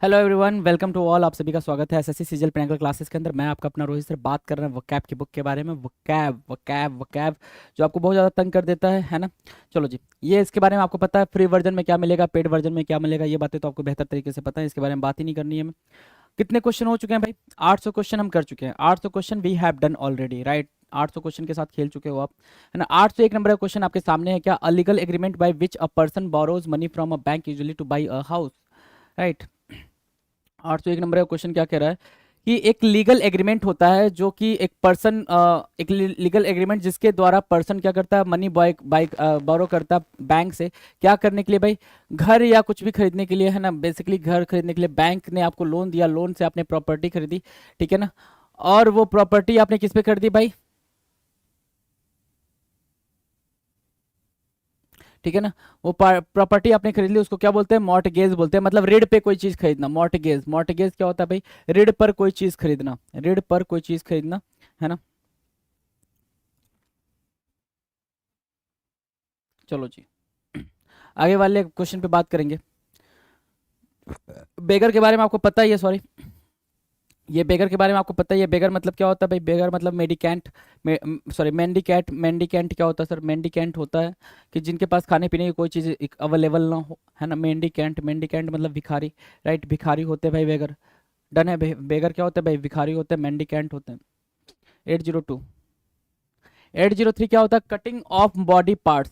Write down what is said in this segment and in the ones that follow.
Hello everyone, welcome to all. आप सभी का स्वागत है एसएससी सीजीएल पिनाकल क्लासेस के अंदर। मैं आपका अपना रोहित सर बात कर रहा हूँ वकैब की बुक के बारे में। वकैब वकैब वकैब जो आपको बहुत ज़्यादा तंग कर देता है ना। चलो जी, ये इसके बारे में आपको पता है फ्री वर्जन में क्या मिलेगा, पेड वर्जन में क्या मिलेगा, ये बातें तो आपको बेहतर तरीके से पता है, इसके बारे में बात ही नहीं करनी है हमें। कितने क्वेश्चन हो चुके हैं भाई? 800 क्वेश्चन हम कर चुके हैं। 800 question we have done already, right. 800 question के साथ खेल चुके हो आप, है ना। 801 नंबर का क्वेश्चन आपके सामने है। क्या a legal agreement by which a person borrows money from a bank usually two by a house, right. 801 number का क्वेश्चन क्या कह रहा है कि एक लीगल एग्रीमेंट होता है जो कि एक पर्सन, एक लीगल एग्रीमेंट जिसके द्वारा पर्सन क्या करता है, मनी बाय बाय बोरो करता है बैंक से। क्या करने के लिए भाई? घर या कुछ भी खरीदने के लिए, है ना। बेसिकली घर खरीदने के लिए बैंक ने आपको लोन दिया, लोन से आपने प्रॉपर्टी खरीदी, ठीक है ना। और वो प्रॉपर्टी आपने किस पे खरीदी भाई? ठीक है ना। वो प्रॉपर्टी आपने खरीद ली, उसको क्या बोलते हैं? मॉर्टगेज बोलते हैं। मतलब ऋण पे कोई चीज खरीदना, मॉर्टगेज। मॉर्टगेज क्या होता है भाई? ऋण पर कोई चीज खरीदना, ऋण पर कोई चीज खरीदना, है ना। चलो जी, आगे वाले क्वेश्चन पे बात करेंगे। बेगर के बारे में आपको पता ही है, सॉरी। ये बेगर के बारे में आपको पता ही है। बेगर मतलब क्या होता है भाई? बेगर मतलब मेडिकेंट, सॉरी मेंडिकेट। मेंडिकेंट क्या होता है सर? मेंडिकेंट होता है कि जिनके पास खाने पीने की कोई चीज़ अवेलेबल ना हो, है ना। मेंडिकेंट, मेंडिकेंट मतलब भिखारी, राइट। भिखारी होते हैं भाई बेगर। डन है। बेगर क्या होता है भाई? भिखारी होते हैं, मेंडिकेंट होते हैं। 802। 803 क्या होता है? Cutting of body parts.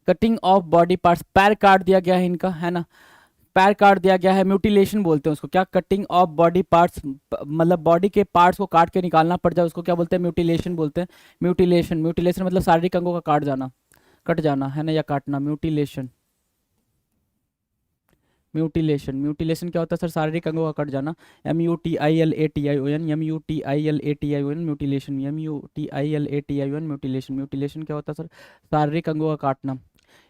Cutting of body parts, पैर काट दिया गया है इनका, है ना। पैर काट दिया गया है, म्यूटिलेशन बोलते हैं उसको। क्या? कटिंग ऑफ बॉडी पार्ट्स, मतलब बॉडी के पार्ट्स को काट के निकालना पड़ जाए, उसको क्या बोलते हैं? म्यूटिलेशन बोलते हैं। म्यूटिलेशन, म्यूटिलेशन मतलब शारीरिक अंगों का काट जाना, कट जाना, है ना, या काटना, म्यूटिलेशन। म्यूटिलेशन, म्यूटिलेशन क्या होता है सर? शारीरिक अंगों का कट जाना। MUTILATION, MUTILATION, mutilation, MUTILATION, mutilation. Mutilation क्या होता है सर? शारीरिक अंगों का काटना।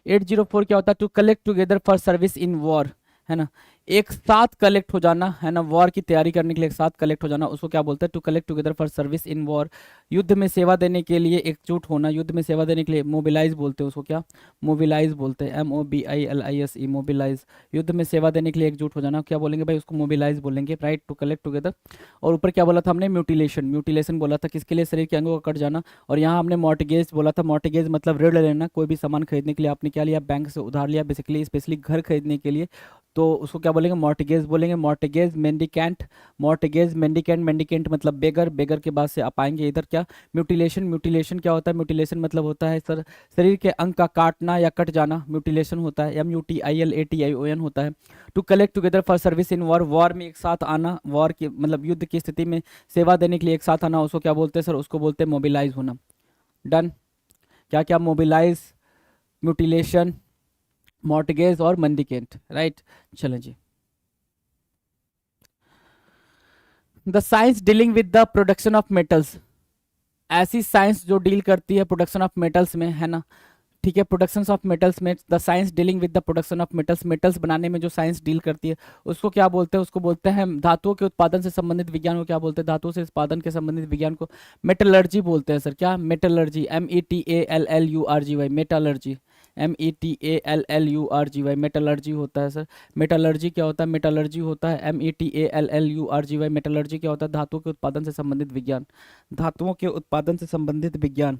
804 क्या होता है? To collect together for service in war, है ना। एक साथ कलेक्ट हो जाना, है ना। वॉर की तैयारी करने के लिए एक साथ कलेक्ट हो जाना, उसको क्या बोलते हैं? To collect together for service in war. युद्ध में सेवा देने के लिए एकजुट होना, युद्ध में सेवा देने के लिए मोबिलाइज बोलते हैं उसको। क्या? मोबिलाइज बोलते हैं, MOBILISE, मोबिलाइज। युद्ध में सेवा देने के लिए एकजुट हो जाना, क्या बोलेंगे भाई? उसको मोबिलाइज बोलेंगे, राइट। To collect together. और ऊपर क्या बोला था हमने? म्यूटिलेशन। म्यूटिलेशन बोला था किसके लिए? शरीर के अंगों का कट जाना। और यहाँ हमने मॉर्टगेज बोला था। मॉर्टगेज मतलब ऋण लेना। कोई भी सामान खरीदने के लिए आपने क्या लिया? बैंक से उधार लिया, बेसिकली स्पेशली घर खरीदने के लिए। तो उसको क्या बोलेंगे? मॉर्टगेज बोलेंगे। Mortgage, mendicant. Mortgage, mendicant. Mendicant मतलब बेगर। बेगर के बाद से आप आएंगे इधर क्या? म्यूटिलेशन। म्यूटिलेशन क्या होता है? म्यूटिलेशन मतलब होता है सर शरीर के अंग का काटना या कट जाना, म्यूटिलेशन होता है। MUTILATION होता है। To collect together for service in war, war में एक साथ आना, वॉर की मतलब युद्ध की स्थिति में सेवा देने के लिए एक साथ आना, उसको क्या बोलते हैं सर? उसको बोलते हैं मोबिलाइज होना। डन। क्या क्या? मोबिलाइज, म्यूटिलेशन, मॉर्टगेज और मेंडिकेंट, राइट। चलें जी। The science dealing with the production of metals. ऐसी साइंस जो डील करती है प्रोडक्शन ऑफ मेटल्स में, है ना। ठीक है, प्रोडक्शन ऑफ मेटल्स में, the science dealing with the production of metals, metals बनाने में जो साइंस डील करती है उसको क्या बोलते हैं? उसको बोलते हैं धातुओं के उत्पादन से संबंधित विज्ञान को क्या बोलते हैं? धातुओं से उत्पादन के संबंधित विज्ञान को मेटलर्जी बोलते हैं सर। क्या? Metallurgy, METALLURGY, metallurgy. METALLURGY, metallurgy होता है सर। मेटलर्जी क्या होता है? मेटलर्जी होता है METALLURGY, मेटलर्जी क्या होता है? धातुओं के उत्पादन से संबंधित विज्ञान। धातुओं के उत्पादन से संबंधित विज्ञान,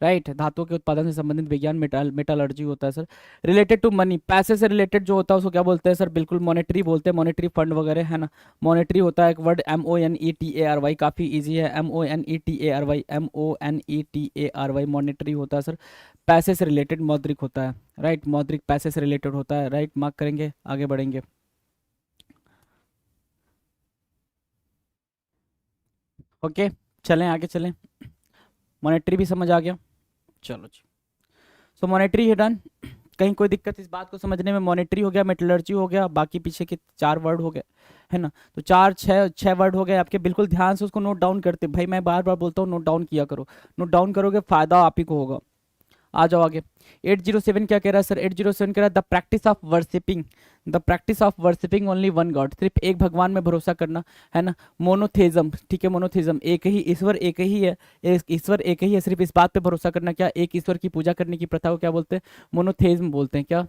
राइट। धातुओं के उत्पादन से संबंधित विज्ञान मेटालर्जी होता है सर। रिलेटेड टू मनी, पैसे से रिलेटेड जो होता है उसको क्या बोलते हैं सर? बिल्कुल मॉनेटरी बोलते हैं, मॉनेटरी फंड वगैरह, है ना। मॉनेटरी होता है एक वर्ड, MONETARY, काफी इजी है। MONETARY, MONETARY, मॉनेटरी होता है सर। पैसे से रिलेटेड। मौद्रिक होता है, राइट। मौद्रिक पैसे से रिलेटेड होता है, राइट। मार्क करेंगे, आगे बढ़ेंगे। ओके, चलें आगे चलें। मॉनेटरी भी समझ आ गया। चलो जी। सो मॉनेटरी है डन। कहीं कोई दिक्कत इस बात को समझने में? मॉनेटरी हो गया, मेटलर्जी हो गया, बाकी पीछे के 4 वर्ड हो गए, है ना। तो चार छः छः वर्ड हो गए आपके। बिल्कुल ध्यान से उसको नोट डाउन करते भाई, मैं बार बार बोलता हूँ नोट डाउन किया करो। नोट डाउन करोगे फायदा आप ही को होगा। आ जाओ आगे। 807 क्या कह रहा है सर? 807 कह रहा है the practice of worshipping, the practice of worshipping only one God, सिर्फ एक भगवान में भरोसा करना, है ना। मोनोथेज्म, ठीक है। मोनोथेज्म, एक ही ईश्वर, एक ही है। ईश्वर एक ही है, सिर्फ इस बात पे भरोसा करना, क्या? एक ईश्वर की पूजा करने की प्रथा को क्या बोलते हैं? मोनोथेज्म बोलते हैं। क्या?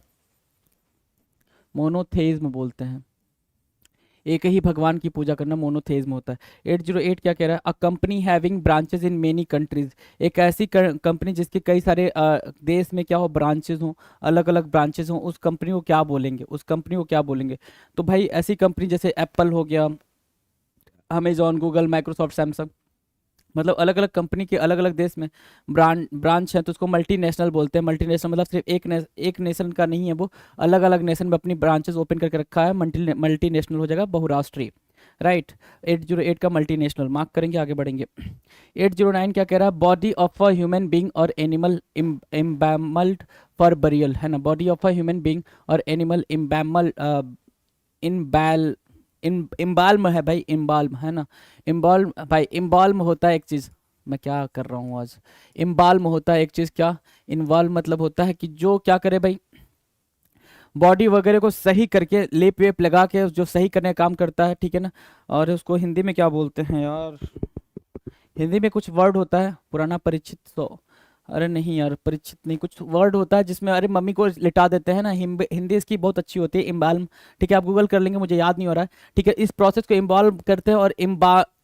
मोनोथेज्म बोलते हैं। एक ही भगवान की पूजा करना मोनोथेइज्म होता है। 808 क्या कह रहा है, a company having branches in many countries, एक ऐसी कंपनी जिसके कई सारे देश में क्या हो, ब्रांचेस हों, अलग अलग ब्रांचेस हों, उस कंपनी को क्या बोलेंगे, उस कंपनी को क्या बोलेंगे? तो भाई ऐसी कंपनी जैसे एप्पल हो गया, अमेजॉन, गूगल, माइक्रोसॉफ्ट, सैमसंग, मतलब अलग अलग कंपनी के अलग अलग देश में ब्रांच है, तो उसको मल्टीनेशनल बोलते हैं। मल्टीनेशनल मतलब सिर्फ एक नेशन का नहीं है वो, अलग अलग नेशन में अपनी ब्रांचेस ओपन करके रखा है, मल्टीनेशनल हो जाएगा, बहुराष्ट्रीय। राइट। 808 का मल्टीनेशनल मार्क करेंगे, आगे बढ़ेंगे। 809 क्या कह रहा है, body of a human being और एनिमल इम्बैमल्ड फॉर बरियल, है ना, body of a human being और एनिमल इम्बैमल इम्बैल इम्बाल्म है भाई, इम्बाल्म है ना, इम्बाल्म भाई, इम्बाल्म होता है एक चीज़, मैं क्या कर रहा हूँ आज, इम्बाल्म होता है एक चीज़, क्या इन्वॉल्व मतलब होता है कि जो क्या करे भाई, बॉडी वगैरह को सही करके लेप वेप लगा के जो सही करने का काम करता है, ठीक है ना। और उसको हिंदी में क्या बोलते हैं यार, हिंदी में कुछ वर्ड होता है, पुराना परिचित तो, अरे नहीं यार, परिचित नहीं, कुछ वर्ड होता है जिसमें अरे मम्मी को लिटा देते हैं ना, हिंदी इसकी बहुत अच्छी होती है, इम्बाल्म। ठीक है, आप गूगल कर लेंगे, मुझे याद नहीं हो रहा है। ठीक है, इस प्रोसेस को इम्बाल्म करते हैं, और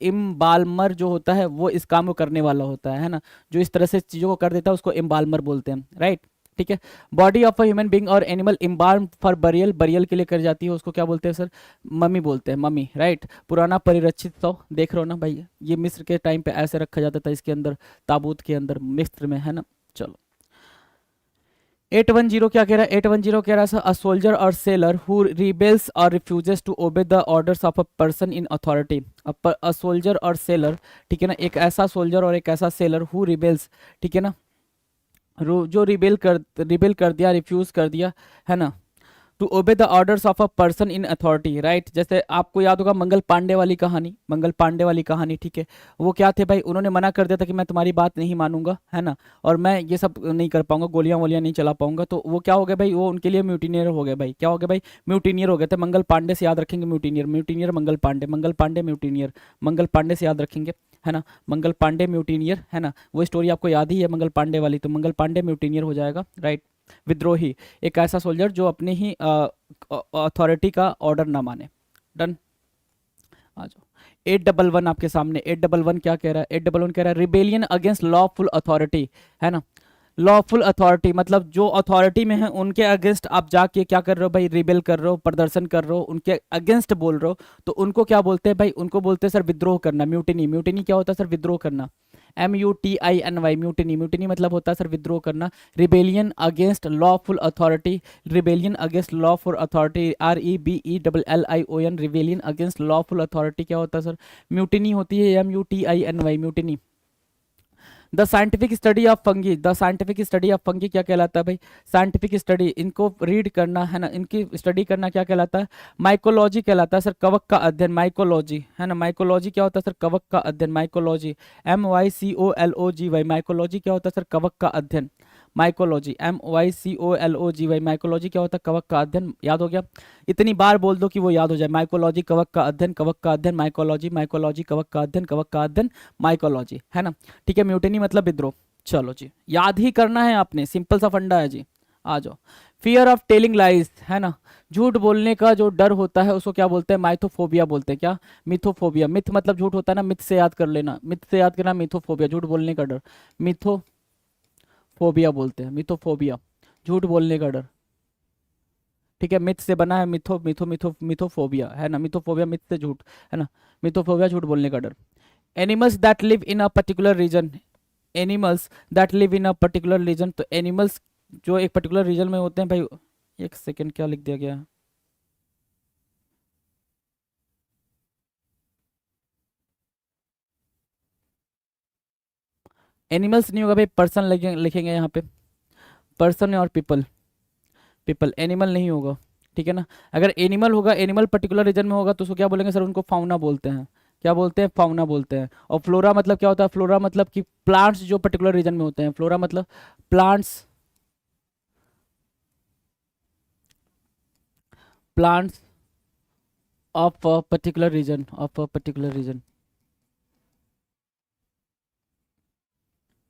इम्बाल्मर जो होता है वो इस काम को करने वाला होता है ना, जो इस तरह से चीज़ों को कर देता है उसको इम्बाल्मर बोलते हैं। राइट। ठीक है, body of a human being और एनिमल इम्बाल्म फॉर बरियल, बरियल के लिए कर जाती है, उसको क्या बोलते हैं सर, मम्मी बोलते हैं, मम्मी। राइट। पुराना परिरक्षित शव देख रहे हो ना भाई, ये मिस्र के टाइम पे ऐसे रखा जाता था, इसके अंदर, ताबूत के अंदर, मिस्र में, है ना। चलो, 810 क्या कह रहा है, 810 कह रहा है, a soldier or sailor who rebels or refuses to obey the orders of a person in authority, a soldier or sailor, ठीक है ना, एक ऐसा सोल्जर और एक ऐसा सेलर हु रिबेल्स, ठीक है ना, जो रिबेल कर दिया, रिफ्यूज कर दिया, है ना, to obey the orders of a person in authority. Right. जैसे आपको याद होगा मंगल पांडे वाली कहानी, मंगल पांडे वाली कहानी, ठीक है, वो क्या थे भाई, उन्होंने मना कर दिया था कि मैं तुम्हारी बात नहीं मानूंगा, है ना, और मैं ये सब नहीं कर पाऊंगा, गोलियां वोलियां नहीं चला पाऊंगा, तो वो क्या हो गया भाई, वो उनके लिए म्यूटिनियर हो गए भाई, क्या हो गया भाई, म्यूटिनियर हो गए थे। मंगल पांडे से याद रखेंगे, म्यूटिनियर, म्यूटिनियर मंगल पांडे, मंगल पांडे म्यूटिनियर, मंगल पांडे से याद रखेंगे, है ना, मंगल पांडे म्यूटिनियर, है ना, वो स्टोरी आपको याद ही है मंगल पांडे वाली, तो मंगल पांडे म्यूटिनियर हो जाएगा। राइट। विद्रोही, एक ऐसा सोल्जर जो अपने ही अथॉरिटी का ऑर्डर ना माने। डन। आ जाओ, 811 आपके सामने, 811 क्या कह रहा है, 811 कह रहा है रिबेलियन अगेंस्ट लॉफुल अथॉरिटी, है ना, लॉफुल अथॉरिटी मतलब जो अथॉरिटी में है उनके अगेंस्ट आप जाके क्या कर रहे हो भाई, रिबेल कर रहे हो, प्रदर्शन कर रहे हो, उनके अगेंस्ट बोल रहे हो, तो उनको क्या बोलते हैं भाई, उनको बोलते हैं सर विद्रोह करना, म्यूटिनी। म्यूटिनी क्या होता है सर, विद्रोह करना, MUTINY, म्यूटिनी, म्यूटिनी मतलब होता है सर विद्रोह करना। Rebellion against lawful authority, rebellion against lawful authority, REBELLION, rebellion against lawful authority क्या होता है सर, म्यूटिनी होती है, MUTINY, mutiny. The scientific study of fungi, the scientific study of fungi क्या कहलाता है भाई, साइंटिफिक स्टडी, इनको रीड करना, है ना, इनकी स्टडी करना क्या कहलाता है, माइकोलॉजी कहलाता है सर, कवक का अध्ययन, माइकोलॉजी, है ना, माइकोलॉजी क्या होता है सर, कवक का अध्ययन, माइकोलॉजी, MYCOLOGY, माइकोलॉजी क्या होता है सर, कवक का अध्ययन, माइकोलॉजी, MYCOLOGY, माइकोलॉजी क्या होता है, कवक का अध्ययन। याद हो गया, इतनी बार बोल दो कि वो याद हो जाए, माइकोलॉजी कवक का अध्ययन, कवक का अध्ययन, माइकोलॉजी, माइकोलॉजी कवक का अध्ययन, कवक का अध्ययन, माइकोलॉजी, है ना। ठीक है, म्यूटिनी मतलब विद्रोह। चलो जी, याद ही करना है आपने, सिंपल सा फंडा है जी। आ जाओ, फियर ऑफ टेलिंग लाइज, है ना, झूठ बोलने का जो डर होता है उसको क्या बोलते हैं, माइथोफोबिया बोलते हैं, क्या, मिथोफोबिया, मिथ मतलब झूठ होता है ना, मिथ से याद कर लेना, मिथ से याद करना, मिथोफोबिया झूठ बोलने का डर, मिथोफोबिया बोलते हैं, मिथोफोबिया झूठ बोलने का डर। ठीक है, मिथ से बना है, मिथोफोबिया, है ना, मिथोफोबिया मिथ से झूठ, है ना, मिथोफोबिया झूठ बोलने का डर। Animals that live in a particular region, animals that live in a particular region, तो एनिमल्स जो एक पर्टिकुलर रीजन में होते हैं भाई, एक सेकेंड क्या लिख दिया गया है, एनिमल्स नहीं होगा भाई, पर्सन लिखेंगे यहाँ पे, पर्सन और पीपल, पीपल, एनिमल नहीं होगा, ठीक है ना। अगर एनिमल होगा, एनिमल पर्टिकुलर रीजन में होगा तो उसको क्या बोलेंगे सर, उनको फाउना बोलते हैं, क्या बोलते हैं, फाउना बोलते हैं। और फ्लोरा मतलब क्या होता है, फ्लोरा मतलब कि प्लांट्स जो पर्टिकुलर रीजन में होते हैं, फ्लोरा मतलब plants, plants of a particular region, of a particular region,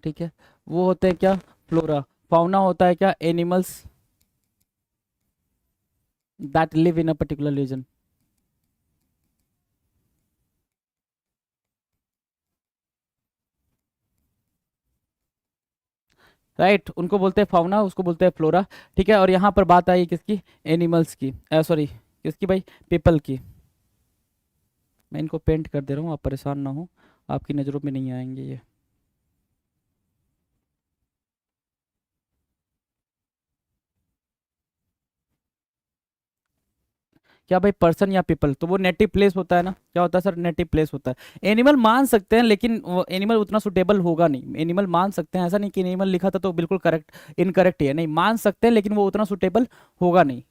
ठीक है, वो होते हैं क्या, फ्लोरा। फाउना होता है क्या, animals that live in a particular region, right, उनको बोलते हैं फाउना, उसको बोलते हैं फ्लोरा। ठीक है, और यहाँ पर बात आई किसकी, एनिमल्स की, सॉरी किसकी भाई, पीपल की। मैं इनको पेंट कर दे रहा हूँ, आप परेशान ना हो, आपकी नज़रों में नहीं आएंगे ये। क्या भाई, पर्सन या पीपल, तो वो नेटिव प्लेस होता है ना, क्या होता है सर, नेटिव प्लेस होता है। एनिमल मान सकते हैं लेकिन वो एनिमल उतना सुटेबल होगा नहीं, एनिमल मान सकते हैं, ऐसा नहीं कि एनिमल लिखा था तो बिल्कुल करेक्ट, इनकरेक्ट ही है, नहीं मान सकते हैं लेकिन वो उतना सुटेबल होगा नहीं।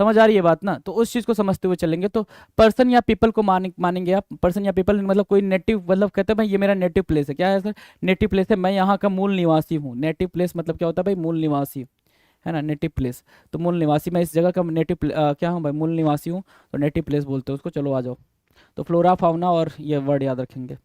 समझ आ रही है बात ना, तो उस चीज को समझते हुए चलेंगे। तो पर्सन या पीपल को मानेंगे आप, पर्सन या पीपल मतलब कोई नेटिव, मतलब कहते हैं भाई ये मेरा नेटिव प्लेस है, क्या है सर, नेटिव प्लेस है, मैं यहाँ का मूल निवासी हूँ। नेटिव प्लेस मतलब क्या होता है भाई, मूल निवासी, है ना, नेटिव प्लेस। तो मूल निवासी, मैं इस जगह का नेटिव क्या हूँ भाई, मूल निवासी हूँ, तो नेटिव प्लेस बोलते हैं उसको। चलो आ जाओ, तो फ्लोरा फाउना और ये वर्ड याद रखेंगे।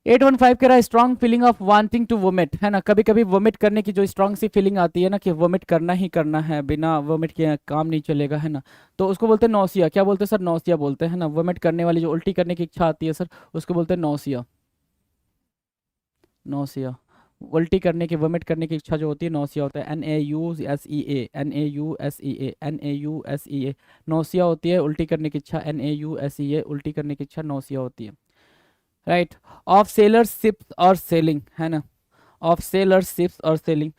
815 कह रहा है strong feeling of wanting to vomit, है ना, कभी कभी वोमिट करने की जो स्ट्रॉन्ग सी फीलिंग आती है ना, कि वोमिट करना ही करना है, बिना वोमिट के काम नहीं चलेगा, है ना, तो उसको बोलते हैं नौसिया। क्या बोलते हैं सर, नौसिया बोलते हैं ना, वोमिट करने वाली जो उल्टी करने की इच्छा आती है सर, उसको बोलते हैं नौसिया। नौसिया, उल्टी करने की, वोमिट करने की इच्छा जो होती है, नौसिया होता है, NAUSEA, NAUSEA, NAUSEA, नौसिया होती है उल्टी करने की इच्छा, NAUSEA, उल्टी करने की इच्छा नौसिया होती है। राइट, ऑफ सेलर शिप्स और सेलिंग, है ना, ऑफ सेलर शिप्स और सेलिंग,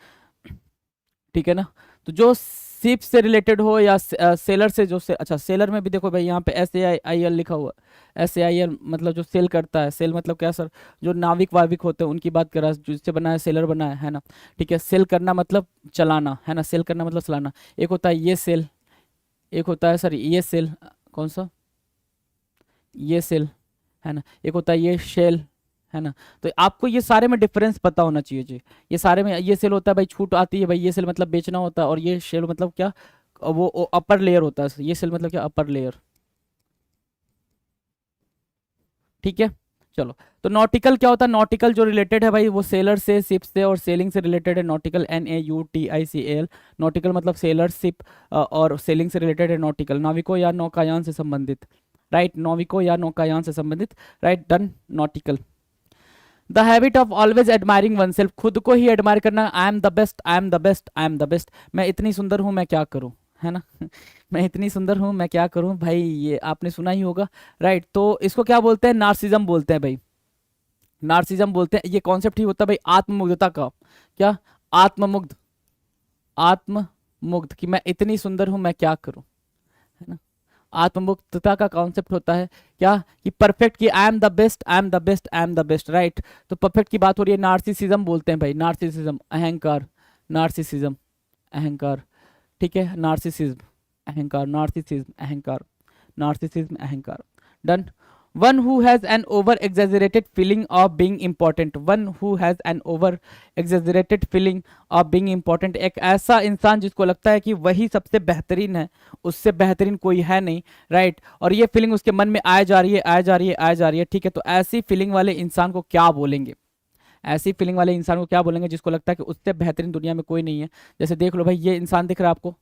ठीक है ना, तो जो शिप से रिलेटेड हो या सेलर से जो से, अच्छा सेलर में भी देखो भाई, यहाँ पे SAIL लिखा हुआ, SAIL मतलब जो सेल करता है, सेल मतलब क्या सर, जो नाविक वाविक होते हैं उनकी बात कर रहा है, जिससे बना है सेलर बना है ना। ठीक है, सेल करना मतलब चलाना, है ना, सेल करना मतलब चलाना। एक होता है ये सेल, एक होता है सर ये सेल, कौन सा, ये सेल, है ना, एक होता है ये शेल, है ना। तो आपको ये सारे में डिफरेंस पता होना चाहिए जी। ये सारे में, ये सेल होता है भाई छूट आती है भाई, ये सेल मतलब बेचना होता है, और ये शेल मतलब क्या, वो अपर लेयर होता है, ये सेल मतलब क्या, अपर लेयर। ठीक है, चलो, तो नॉटिकल क्या होता है, नॉटिकल जो रिलेटेड है भाई वो सेलर से, शिप से और सेलिंग से रिलेटेड है, नॉटिकल, NAUTICAL, नॉटिकल मतलब सेलर, शिप और सेलिंग से रिलेटेड है, नॉटिकल, नाविकों या नौकायान से संबंधित, राइट, नाविकों या नौकायान से संबंधित, right, done, nautical. The habit of always admiring one self, खुद को ही एडमायर करना, I am the best, I am the best, I am the best, मैं इतनी सुंदर हूँ मैं क्या करूँ, है ना मैं इतनी सुंदर हूँ मैं क्या करूँ भाई, ये आपने सुना ही होगा। राइट, तो इसको क्या बोलते हैं, नार्सिज्म बोलते हैं भाई, नार्सिज्म बोलते हैं। ये कॉन्सेप्ट ही होता है भाई आत्ममुग्धता का, क्या, आत्ममुग्ध, आत्ममुग्ध, कि मैं इतनी सुंदर हूँ मैं क्या करूँ, है ना, आत्ममुक्तता का कॉन्सेप्ट होता है क्या, कि परफेक्ट, कि I am the best, I am the best, I am the best, right. तो परफेक्ट की बात हो रही है, नार्सिसिज्म बोलते हैं भाई, नार्सिसिज्म अहंकार, नार्सिसिज्म अहंकार, ठीक है, नार्सिसिज्म अहंकार, नार्सिसिज्म अहंकार, नार्सिसिज्म अहंकार, done. One who has an over exaggerated feeling of being important, one who has an over exaggerated feeling of being important, एक ऐसा इंसान जिसको लगता है कि वही सबसे बेहतरीन है, उससे बेहतरीन कोई है नहीं, राइट, और ये फीलिंग उसके मन में आए जा रही है, आए जा रही है, आए जा रही है, ठीक है। तो ऐसी फीलिंग वाले इंसान को क्या बोलेंगे, ऐसी फीलिंग वाले इंसान को क्या बोलेंगे, जिसको लगता है कि उससे बेहतरीन दुनिया में कोई नहीं है। जैसे देख लो भाई, ये इंसान दिख रहा है आपको,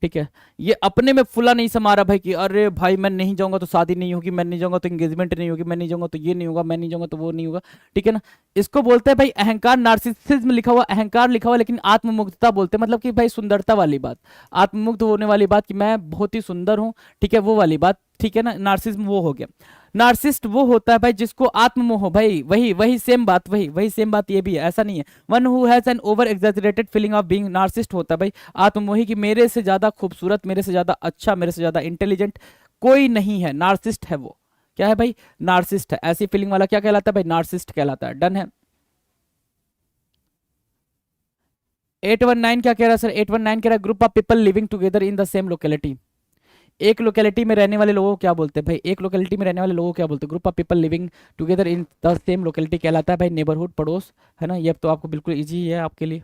ठीक है, ये अपने में फुला नहीं समा रहा भाई, कि अरे भाई मैं नहीं जाऊंगा तो शादी नहीं होगी, मैं नहीं जाऊंगा तो एंगेजमेंट नहीं होगी, मैं नहीं जाऊंगा तो ये नहीं होगा, मैं नहीं जाऊंगा तो वो नहीं होगा, ठीक है ना। इसको बोलते हैं भाई अहंकार, नार्सिसिज्म लिखा हुआ, अहंकार लिखा हुआ, लेकिन आत्ममुग्धता बोलते हैं, मतलब कि भाई सुंदरता वाली बात, आत्ममुग्ध होने वाली बात, कि मैं बहुत ही सुंदर हूँ, ठीक है, वो वाली बात, ठीक है ना, नार्सिज्म वो हो गया। नार्सिस्ट वो होता है भाई जिसको आत्ममोह हो भाई, वही वही सेम बात, वही वही सेम बात ये भी है, ऐसा नहीं है। One who has an over exaggerated feeling of being, narcissist होता है भाई आत्ममोही, कि मेरे से ज्यादा खूबसूरत, मेरे से ज्यादा अच्छा, मेरे से ज्यादा इंटेलिजेंट कोई नहीं है, नार्सिस्ट है वो, क्या है भाई, नार्सिस्ट है। ऐसी फीलिंग वाला क्या कहलाता है भाई, नार्सिस्ट कहलाता है, डन है। 819 क्या कह रहा है सर, 819 कह रहा है group of people living together in the same locality, एक लोकेलिटी में रहने वाले लोगों को क्या बोलते हैं भाई, एक लोकेलिटी में रहने वाले लोगों को क्या बोलते हैं, group of people living together in the same locality कहलाता है भाई नेबरहुड, पड़ोस, है ना। ये अब तो आपको बिल्कुल इजी है आपके लिए।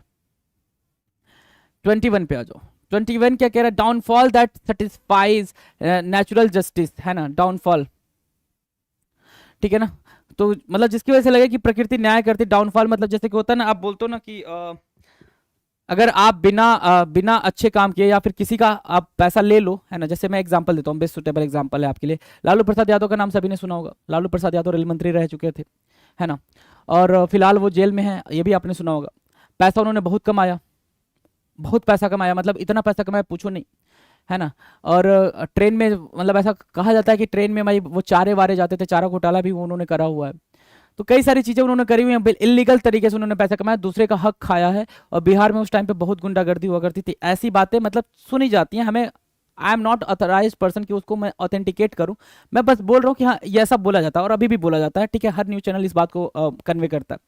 21 पे आ जाओ। 21 क्या कह रहा है, downfall that satisfies natural justice, है ना, डाउनफॉल, ठीक है ना। तो मतलब जिसकी वजह से लगे कि प्रकृति न्याय करती, डाउनफॉल मतलब जैसे कि होता है ना, आप बोलते हो ना कि अगर आप बिना अच्छे काम किए या फिर किसी का आप पैसा ले लो, है ना, जैसे मैं एग्जांपल देता हूँ, बेस्ट सुटेबल एग्जांपल है आपके लिए, लालू प्रसाद यादव का नाम सभी ने सुना होगा, लालू प्रसाद यादव रेल मंत्री रह चुके थे, है ना, और फिलहाल वो जेल में है, ये भी आपने सुना होगा। पैसा उन्होंने बहुत कमाया, बहुत पैसा कमाया, मतलब इतना पैसा कमाया पूछो नहीं, है ना। और ट्रेन में मतलब ऐसा कहा जाता है कि ट्रेन में भाई वो चारे वारे जाते थे, चारा घोटाला भी उन्होंने करा हुआ है। तो कई सारी चीजें उन्होंने करी हुई हैं, इलीगल तरीके से उन्होंने पैसा कमाया, दूसरे का हक खाया है। और बिहार में उस टाइम पे बहुत गुंडागर्दी हुआ करती थी, ऐसी बातें मतलब सुनी जाती हैं। हमें, I am not authorise person कि उसको मैं ऑथेंटिकेट करूं, मैं बस बोल रहा हूँ कि हाँ ये ऐसा बोला जाता है और अभी भी बोला जाता है, ठीक है। हर न्यूज चैनल इस बात को कन्वे करता है,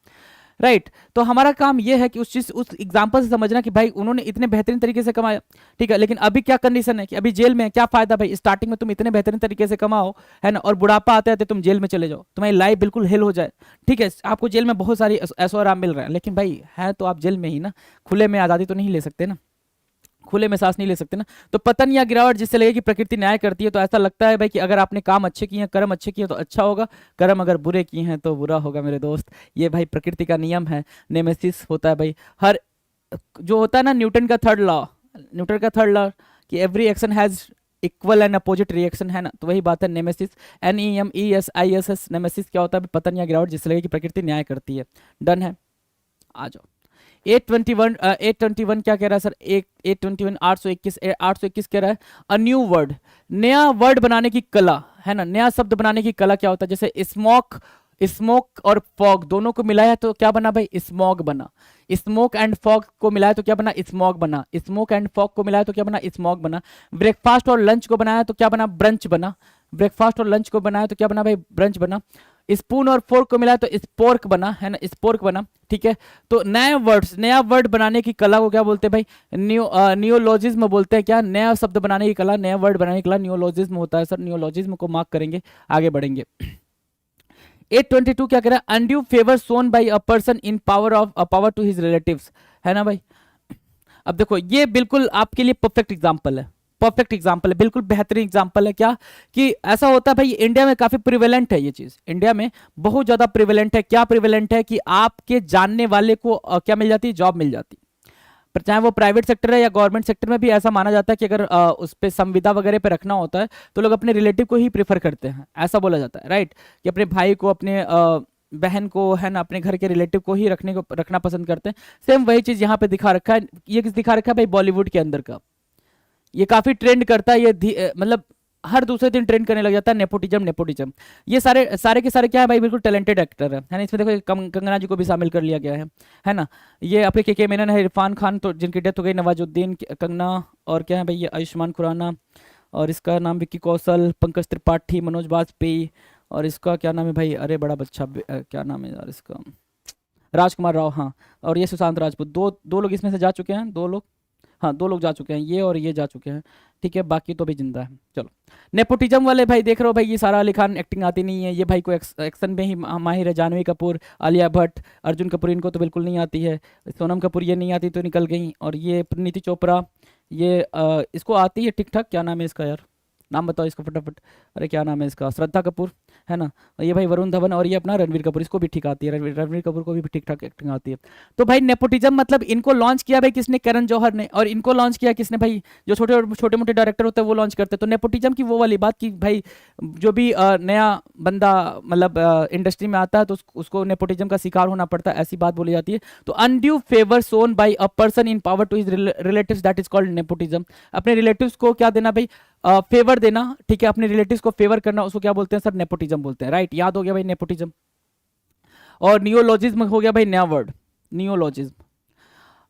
राइट। तो हमारा काम ये है कि उस चीज, उस एग्जांपल से समझना कि भाई उन्होंने इतने बेहतरीन तरीके से कमाया, ठीक है। लेकिन अभी क्या कंडीशन है कि अभी जेल में है, क्या फायदा भाई, स्टार्टिंग में तुम इतने बेहतरीन तरीके से कमाओ, है ना, और बुढ़ापा आते आते तुम जेल में चले जाओ, तुम्हारी लाइफ बिल्कुल हेल हो जाए, ठीक है। आपको जेल में बहुत सारी ऐशो आराम मिल रहा है, लेकिन भाई है तो आप जेल में ही ना, खुले में आज़ादी तो नहीं ले सकते ना, खुले में सांस नहीं ले सकते ना। तो पतन या गिरावट जिससे लगे कि प्रकृति न्याय करती है, तो ऐसा लगता है भाई कि अगर आपने काम अच्छे किए हैं, कर्म अच्छे किए हैं तो अच्छा होगा, कर्म अगर बुरे किए हैं तो बुरा होगा मेरे दोस्त। ये भाई प्रकृति का नियम है, नेमेसिस होता है भाई। हर जो होता है ना न्यूटन का थर्ड लॉ, न्यूटन का थर्ड लॉ कि every action has equal and opposite reaction, है ना। तो वही बात है नेमेसिस, NEMESISS, नेमेसिस क्या होता है, पतन या गिरावट जिससे लगे कि प्रकृति न्याय करती है। डन है, आ जाओ। 821 क्या कह रहा है सर, 821 821 कह रहा है अ न्यू वर्ड, नया वर्ड बनाने की कला, है ना। नया शब्द बनाने की कला क्या होता है, जैसे स्मोक, स्मोक और फॉग दोनों को मिलाया तो क्या बना भाई, स्मॉग बना। स्मोक एंड फॉग को मिलाया तो क्या बना, स्मॉग बना। स्मोक एंड फॉग को मिलाया तो क्या बना, स्मॉग बना। ब्रेकफास्ट और लंच को बनाया तो क्या बना, ब्रंच बना। ब्रेकफास्ट और लंच को बनाया तो क्या बना भाई, ब्रंच बना। स्पून और फोर्क को मिलाया तो स्पोर्क बना, है ना, स्पोर्क बना, ठीक है। तो नए वर्ड्स, नया वर्ड बनाने की कला को क्या बोलते हैं भाई, नियोलॉजिज्म बोलते हैं। क्या, नया शब्द बनाने की कला, नया वर्ड बनाने की कला नियोलॉजिज्म होता है सर। नियोलॉजिज्म को मार्क करेंगे, आगे बढ़ेंगे। 822 क्या कह रहा है, undue favour shown by a person in power of power to his relatives, है ना भाई। अब देखो ये बिल्कुल आपके लिए परफेक्ट एग्जांपल है, परफेक्ट एग्जांपल है, बिल्कुल बेहतरीन एग्जांपल है। क्या कि ऐसा होता है भाई, इंडिया में काफी प्रिवेलेंट है ये चीज, इंडिया में बहुत ज्यादा प्रिवेलेंट है। क्या प्रिवेलेंट है कि आपके जानने वाले को क्या मिल जाती है, जॉब मिल जाती है। पर चाहे वो प्राइवेट सेक्टर है या गवर्नमेंट सेक्टर में भी ऐसा माना जाता है कि अगर उस पर संविदा वगैरह पे रखना होता है तो लोग अपने रिलेटिव को ही प्रीफर करते हैं, ऐसा बोला जाता है, राइट। कि अपने भाई को, अपने बहन को, है ना, अपने घर के रिलेटिव को ही रखना पसंद करते हैं। सेम वही चीज यहाँ पे दिखा रखा है, ये किस दिखा रखा है भाई, बॉलीवुड के अंदर का। ये काफी ट्रेंड करता है, ये मतलब हर दूसरे दिन ट्रेंड करने लग जाता है, नेपोटिज्म नेपोटिज्म। ये सारे सारे के सारे क्या है भाई, बिल्कुल टैलेंटेड एक्टर है ना। इसमें देखो कंगना जी को भी शामिल कर लिया गया है ना। ये आपके के मेनन है, इरफान खान तो जिनकी डेथ हो गई, नवाजुद्दीन, कंगना, और क्या है भाई ये आयुष्मान खुराना, और इसका नाम विक्की कौशल, पंकज त्रिपाठी, मनोज बाजपेयी, और इसका क्या नाम है भाई, अरे बड़ा बच्चा क्या नाम है यार इसका, राजकुमार राव, हाँ। और ये सुशांत राजपूत, दो दो लोग इसमें से जा चुके हैं, दो लोग, हाँ 2 लोग जा चुके हैं, ये और ये जा चुके हैं, ठीक है। बाकी तो भी जिंदा है। चलो, नेपोटिज्म वाले भाई देख रहे हो भाई, ये सारा अली खान एक्टिंग आती नहीं है, ये भाई को एक्शन में ही माहिर है। जानवी कपूर, आलिया भट्ट, अर्जुन कपूर, इनको तो बिल्कुल नहीं आती है। सोनम कपूर ये नहीं आती तो निकल गई। और ये प्रीति चोपड़ा, ये इसको आती है ठीक ठाक, क्या नाम है इसका यार, नाम बताओ इसका फटाफट, अरे क्या नाम है इसका, श्रद्धा कपूर, है ना। और ये भाई वरुण धवन, और ये अपना रणवीर कपूर, इसको भी ठीक आती है, रणवीर कपूर को भी ठीक ठाक एक्टिंग आती है। तो भाई नेपोटिज्म मतलब इनको लॉन्च किया भाई किसने, करण जौहर ने। और इनको लॉन्च किया किसने भाई, जो छोटे छोटे मोटे डायरेक्टर होते हैं वो लॉन्च करते हैं। तो नेपोटिज्म की वो वाली बात कि भाई जो भी नया बंदा मतलब इंडस्ट्री में आता है तो उसको नेपोटिज्म का शिकार होना पड़ता है, ऐसी बात बोली जाती है। तो undue favour shown by a person in power to his relatives, that is called nepotism. अपने रिलेटिव्स को क्या देना भाई, फेवर देना, ठीक है। अपने रिलेटिव्स को फेवर करना, उसको क्या बोलते हैं सर, नेपोटिज्म बोलते हैं, राइट। याद हो गया भाई नेपोटिज्म। और नियोलॉजिज्म हो गया भाई नया word, नियोलॉजिज्म।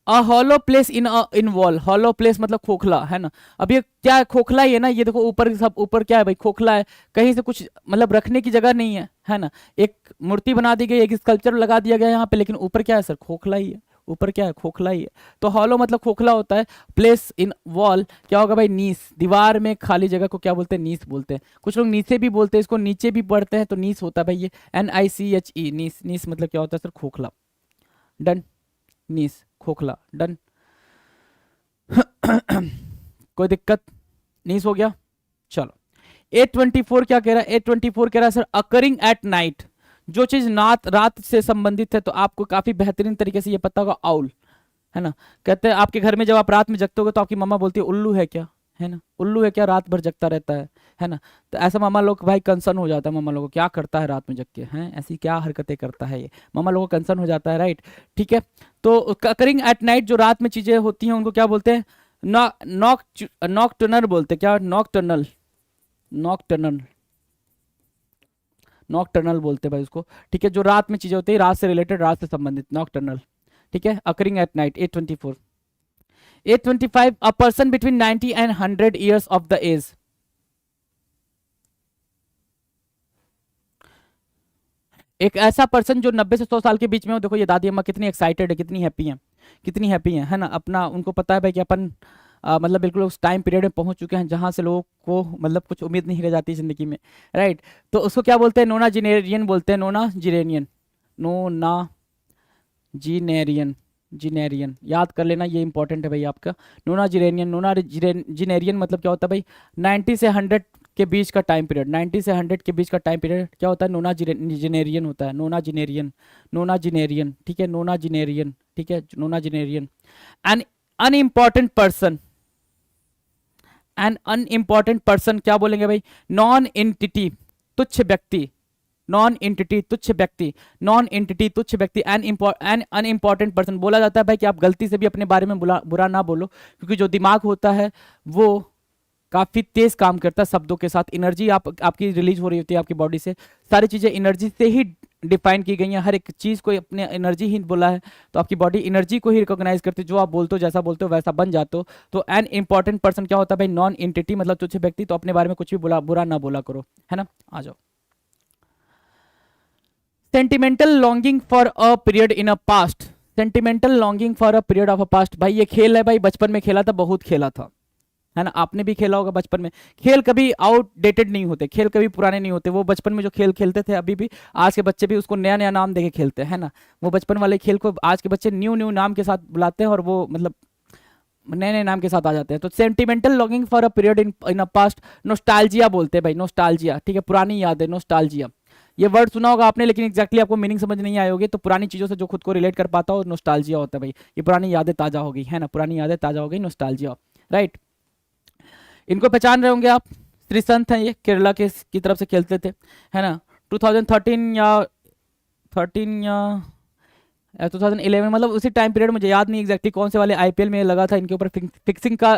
A hollow place in wall, hollow place मतलब खोखला, है ना। अब ये क्या है, खोखला ही है ना। ये देखो ऊपर, सब ऊपर क्या है भाई, खोखला है, कहीं से कुछ मतलब रखने की जगह नहीं है ना। एक मूर्ति बना दी गई, एक स्कल्पचर लगा दिया गया यहाँ पे, लेकिन ऊपर क्या है सर, खोखला ही है, ऊपर क्या है, खोखला ही है। तो हॉलो मतलब खोखला होता है। प्लेस इन वॉल क्या होगा भाई, नीस, दीवार में खाली जगह को क्या बोलते हैं, नीस बोलते हैं। कुछ लोग नीचे भी बोलते हैं इसको, नीचे भी पढ़ते हैं तो नीस होता है भाई, ये NICHE, नीस। नीस मतलब क्या होता है सर, खोखला। डन, नीस खोखला, डन। कोई दिक्कत, नीस हो गया। चलो 824 क्या कह रहा है, 824 कह रहा है सर अकरिंग एट नाइट, जो चीज रात से संबंधित है। तो आपको काफी बेहतरीन तरीके से ये पता होगा, आउल, है ना। कहते हैं आपके घर में जब आप रात में जगते होगे तो आपकी मम्मा बोलती है उल्लू है क्या, है ना, उल्लू है क्या, रात भर जगता रहता है ना। तो ऐसा मामा लोग भाई कंसर्न हो जाता है, मामा लोगों को क्या करता है रात में जग के, हैं ऐसी क्या हरकतें करता है ये, मामा लोगों को कंसर्न हो जाता है, राइट। ठीक है, तो अकरिंग एट नाइट जो रात में चीजें होती हैं उनको क्या बोलते हैं, नॉकटर्नल बोलते हैं, क्या, नॉकटर्नल, नॉकटर्नल, नॉकटर्नल बोलते हैं भाई उसको। ठीक है, जो रात में चीजें होती है, रात से रिलेटेड, रात से संबंधित, नॉकटर्नल। ठीक है, occurring at night. 824, 825, a person between 90 and 100 years of the age, एक ऐसा पर्सन जो 90 से 100 साल के बीच में हो। देखो ये दादी अम्मा कितनी एक्साइटेड है, कितनी हैप्पी है, कितनी हैप्पी है ना, अपना उनको पता है भाई कि अपन मतलब बिल्कुल उस टाइम पीरियड में पहुंच चुके हैं जहां से लोगों को मतलब कुछ उम्मीद नहीं रह जाती जिंदगी में, राइट। तो उसको क्या बोलते हैं, नोना जिनेरियन बोलते हैं, नोना जिरेनियन, नोना जिनेरियन, जिनेरियन याद कर लेना, ये इंपॉर्टेंट है भाई आपका। नोना जिरेनियन, नोना जिनेरियन मतलब क्या होता है भाई, 90 से 100 के बीच का टाइम पीरियड, 90 से 100 के बीच का टाइम पीरियड क्या होता है, नोना जिनेरियन होता है, नोना जिनेरियन, नोना जिनेरियन। ठीक है, नोना जिनेरियन, ठीक है, nonagenarian. An unimportant person, an unimportant person क्या बोलेंगे भाई, नॉन एंटिटी, तुच्छ व्यक्ति, नॉन एंटिटी तुच्छ व्यक्ति, नॉन एंटिटी तुच्छ व्यक्ति, एन अनइम्पॉर्टेंट पर्सन। बोला जाता है भाई कि आप गलती से भी अपने बारे में बुरा ना बोलो, क्योंकि जो दिमाग होता है वो काफी तेज काम करता है शब्दों के साथ, एनर्जी आपकी रिलीज हो रही होती है आपकी बॉडी से, सारी चीजें एनर्जी से ही डिफाइन की गई हैं, हर एक चीज को अपने एनर्जी ही बोला है, तो आपकी बॉडी एनर्जी को ही रिकॉग्नाइज करती है, जो आप बोलते हो जैसा बोलते हो वैसा बन जाते हो। तो एन इंपॉर्टेंट पर्सन क्या होता है भाई, नॉन एंटिटी मतलब तुच्छ व्यक्ति, तो अपने बारे में कुछ भी बुरा ना बोला करो, है ना। आ जाओ, sentimental longing for a period in a past, sentimental longing for a period of a past, भाई ये खेल है भाई, बचपन में खेला था, बहुत खेला था, है ना, आपने भी खेला होगा बचपन में। खेल कभी आउटडेटेड नहीं होते, खेल कभी पुराने नहीं होते, वो बचपन में जो खेल खेलते थे अभी भी आज के बच्चे भी उसको नया नया नाम देके खेलते हैं ना, वो बचपन वाले खेल को आज के बच्चे न्यू न्यू नाम के साथ बुलाते हैं और वो मतलब नए नए नाम के साथ आ जाते हैं। तो sentimental longing for a period in a past, nostalgia बोलते हैं भाई, नोस्टाल्जिया। ठीक है, पुरानी याद है, नोस्टाल्जिया, ये वर्ड सुना होगा आपने, लेकिन एक्जैक्टली आपको मीनिंग समझ नहीं आई होगी। तो पुरानी चीजों से जो खुद को रिलेट कर पाता हो, नोस्टाल्जिया होता है भाई, ये पुरानी यादें ताजा हो गई, है ना, पुरानी यादें ताजा हो गई, नोस्टाल्जिया, राइट। इनको पहचान रहे होंगे आप, श्रीसंत हैं ये, केरला के की तरफ से खेलते थे, है ना। 2013 या 13 या 2011 मतलब उसी टाइम पीरियड, मुझे याद नहीं एग्जैक्टली कौन से वाले आईपीएल में लगा था इनके ऊपर फिक्सिंग का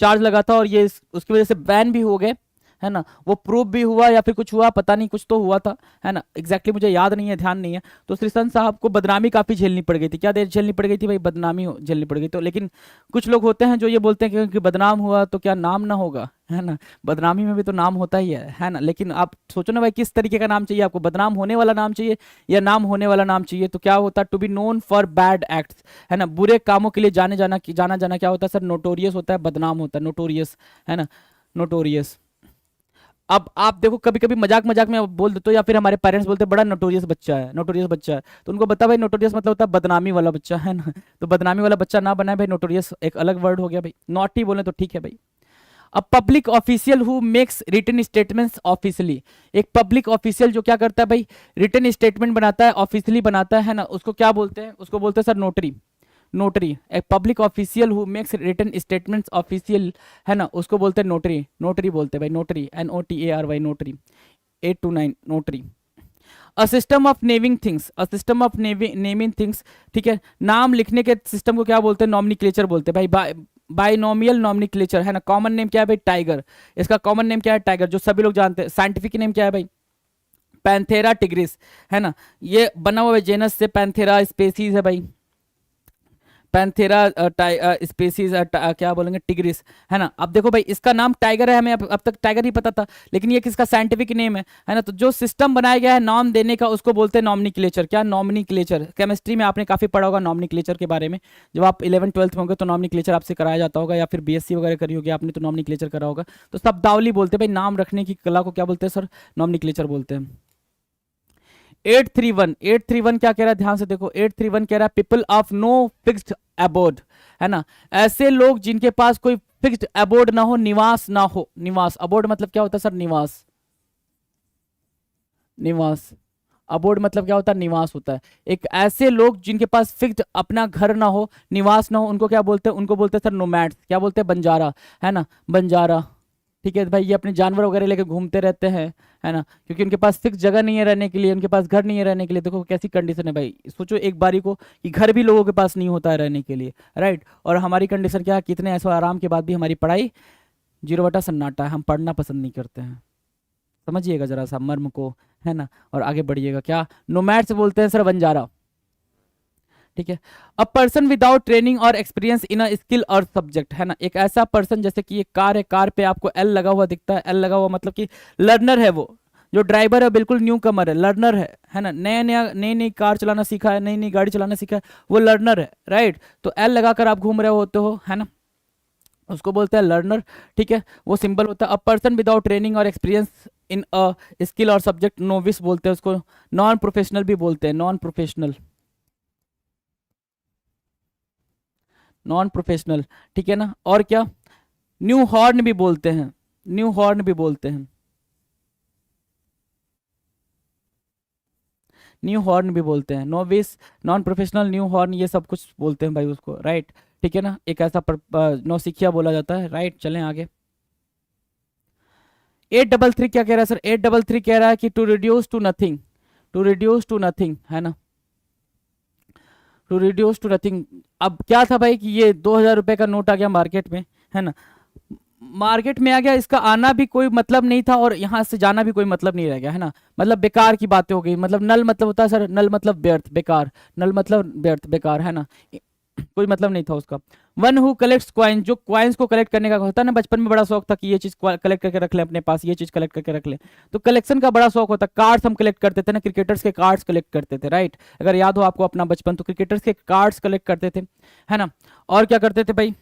चार्ज लगा था, और ये उसकी वजह से बैन भी हो गए, है ना। वो प्रूफ भी हुआ या फिर कुछ हुआ पता नहीं, कुछ तो हुआ था, है ना, एग्जैक्टली मुझे याद नहीं है, ध्यान नहीं है। तो श्रीसंत साहब को बदनामी काफी झेलनी पड़ गई थी, क्या देर झेलनी पड़ गई थी भाई, बदनामी झेलनी पड़ गई। तो लेकिन कुछ लोग होते हैं जो ये बोलते हैं कि क्योंकि बदनाम हुआ तो क्या नाम ना होगा, है ना, बदनामी में भी तो नाम होता ही है ना। लेकिन आप सोचो ना भाई, किस तरीके का नाम चाहिए आपको, बदनाम होने वाला नाम चाहिए या नाम होने वाला नाम चाहिए। तो क्या होता है, to be known for bad acts, है ना, बुरे कामों के लिए जाना जाना क्या होता है सर, नोटोरियस होता है, बदनाम होता है, नोटोरियस, है ना, नोटोरियस। अब आप देखो कभी कभी मजाक मजाक में बोल देते हो, या फिर हमारे पेरेंट्स बोलते हैं बड़ा नोटोरियस बच्चा है, नोटोरियस बच्चा है, तो उनको बता भाई नोटोरियस मतलब होता है बदनामी वाला बच्चा, है ना। तो बदनामी वाला बच्चा ना बनाए भाई, नोटोरियस एक अलग वर्ड हो गया भाई, नॉटी बोले तो ठीक है भाई। अब public official who makes written statements officially, एक पब्लिक ऑफिशियल जो क्या करता है भाई, रिटन स्टेटमेंट बनाता है, ऑफिशियली बनाता है ना, उसको क्या बोलते हैं, उसको बोलते हैं सर नोटरी, नोटरी। एक public official who makes written statements official, है ना, उसको बोलते हैं नोटरी, नोटरी बोलते हैं भाई, notary, NOTARY, notary. 829 notary. A system of naming things, a system of naming things, ठीक है, नाम लिखने के सिस्टम को क्या बोलते हैं, नॉमिनिक्लेचर बोलते हैं भाई, बाइनोमियल नॉमिनिक्लेचर, है ना। कॉमन नेम क्या है भाई, टाइगर, इसका कॉमन नेम क्या है, टाइगर, जो सभी लोग जानते हैं। साइंटिफिक नेम क्या है भाई, पैंथेरा टिग्रिस, है ना, ये बना हुआ है जेनस से, पैंथेरा स्पेसीज है भाई, पैंथेरा स्पेसीज, क्या बोलेंगे, टिग्रिस, है ना। अब देखो भाई इसका नाम टाइगर है, हमें अब तक टाइगर ही पता था, लेकिन ये किसका साइंटिफिक नेम है ना। तो जो सिस्टम बनाया गया है नाम देने का, उसको बोलते हैं नॉमिनिक्लेचर। क्या, नॉमिनिक्लेचर। केमिस्ट्री में आपने काफी पढ़ा होगा नॉमिनिक्लेचर के बारे में, जब आप 11th-12th में होंगे तो नॉमिनिक्लेचर आपसे कराया जाता होगा, या फिर BSc वगैरह करी होगी आपने तो नॉमिनिक्लेचर करा होगा। तो शब्दावली बोलते हैं भाई, नाम रखने की कला को क्या बोलते हैं सर, नॉमिनिक्लेचर बोलते हैं। 831 क्या कह रहा है, ध्यान से देखो, 831 कह रहा है people of no fixed abode, है ना, ऐसे लोग जिनके पास कोई फिक्स्ड अबोर्ड ना हो, निवास ना हो। निवास, अबोर्ड मतलब क्या होता है सर, निवास, निवास। अबोर्ड मतलब क्या होता है, निवास होता है। एक ऐसे लोग जिनके पास फिक्स्ड अपना घर ना हो, निवास ना हो, उनको क्या बोलते हैं, उनको बोलते हैं सर नोमैड्स। क्या बोलते हैं, बंजारा, है ना, बंजारा। ठीक है भाई, ये अपने जानवर वगैरह लेके घूमते रहते हैं, है ना, क्योंकि उनके पास फिक्स जगह नहीं है रहने के लिए, उनके पास घर नहीं है रहने के लिए। देखो कैसी कंडीशन है भाई, सोचो एक बारी को कि घर भी लोगों के पास नहीं होता है रहने के लिए, राइट। और हमारी कंडीशन क्या है, कितने ऐसे आराम के बाद भी हमारी पढ़ाई जीरो बटा सन्नाटा है, हम पढ़ना पसंद नहीं करते हैं। समझिएगा जरा सा मर्म को, है ना, और आगे बढ़िएगा। क्या, नोमैड्स बोलते हैं सर बंजारा। ठीक है, अ पर्सन विदाउट ट्रेनिंग और एक्सपीरियंस इन अ स्किल और सब्जेक्ट, है ना, एक ऐसा पर्सन, जैसे कि एक कार है, कार पे आपको एल लगा हुआ दिखता है, एल लगा हुआ मतलब कि लर्नर है वो। जो ड्राइवर है बिल्कुल न्यू कमर है, लर्नर है ना, नया नया नई नई कार चलाना सीखा है, नई नई गाड़ी चलाना सीखा है, वो लर्नर है, राइट। तो एल लगाकर आप घूम रहे होते हो, है ना, उसको बोलते हैं लर्नर। ठीक है, वो सिंबल होता है। अ पर्सन विदाउट ट्रेनिंग और एक्सपीरियंस इन अ स्किल और सब्जेक्ट, नोविस बोलते हैं उसको। नॉन प्रोफेशनल भी बोलते हैं, नॉन प्रोफेशनल, नॉन प्रोफेशनल। ठीक है ना, और क्या, न्यू हॉर्न भी बोलते हैं, न्यू हॉर्न भी बोलते हैं, न्यू हॉर्न भी बोलते हैं, novice, non professional, new horn, ये सब कुछ बोलते हैं भाई उसको, राइट। ठीक है ना, एक ऐसा नौसिखिया बोला जाता है, राइट। चलें आगे। 833 क्या कह रहा है सर, 833 कह रहा है कि to reduce to nothing, to reduce to nothing, है ना, टू रिड्यूस टू नथिंग। अब क्या था भाई कि ये 2000 रुपए का नोट आ गया मार्केट में, है ना, मार्केट में आ गया, इसका आना भी कोई मतलब नहीं था और यहाँ से जाना भी कोई मतलब नहीं रह गया, है ना, मतलब बेकार की बातें हो गई। मतलब नल मतलब होता है सर, नल मतलब व्यर्थ, बेकार, नल मतलब व्यर्थ, बेकार, है ना, कोई मतलब नहीं था उसका। वन हु कलेक्ट्स क्वाइन, जो क्वाइंस को कलेक्ट करने का होता है ना, बचपन में बड़ा शौक था कि ये चीज कलेक्ट करके रख ले अपने पास, ये चीज कलेक्ट करके रख ले। तो कलेक्शन का बड़ा शौक होता, कार्ड्स हम कलेक्ट करते थे ना, क्रिकेटर्स के कार्ड्स कलेक्ट करते थे, राइट। अगर याद हो आपको अपना बचपन, तो क्रिकेटर्स के कार्ड्स कलेक्ट करते थे, है ना। और क्या करते थे भाई,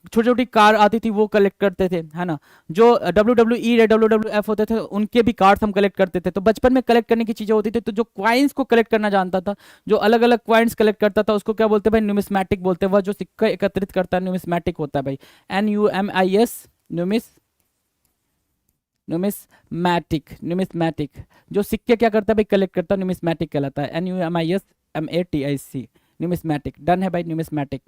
छोटी छोटी कार आती थी वो कलेक्ट करते थे, है ना। जो WWE या WWF होते थे उनके भी कार्ड्स हम कलेक्ट करते थे। तो बचपन में कलेक्ट करने की चीजें होती थी। तो जो क्वाइंस को कलेक्ट करना जानता था, जो अलग अलग क्वाइंस कलेक्ट करता था, उसको क्या बोलते हैं भाई, न्यूमिस्मैटिक बोलते हैं। वह जो सिक्का एकत्रित करता है न्यूमिस्मैटिक होता है भाई, NUMIS, न्यूमिस, न्यूमिस्मैटिक, न्यूमिस्मैटिक। जो सिक्के क्या करता है भाई, कलेक्ट करता है, न्यूमिस्मैटिक कहलाता है, NUMISMATIC, न्यूमिस्मैटिक। डन है भाई, न्यूमिस्मैटिक।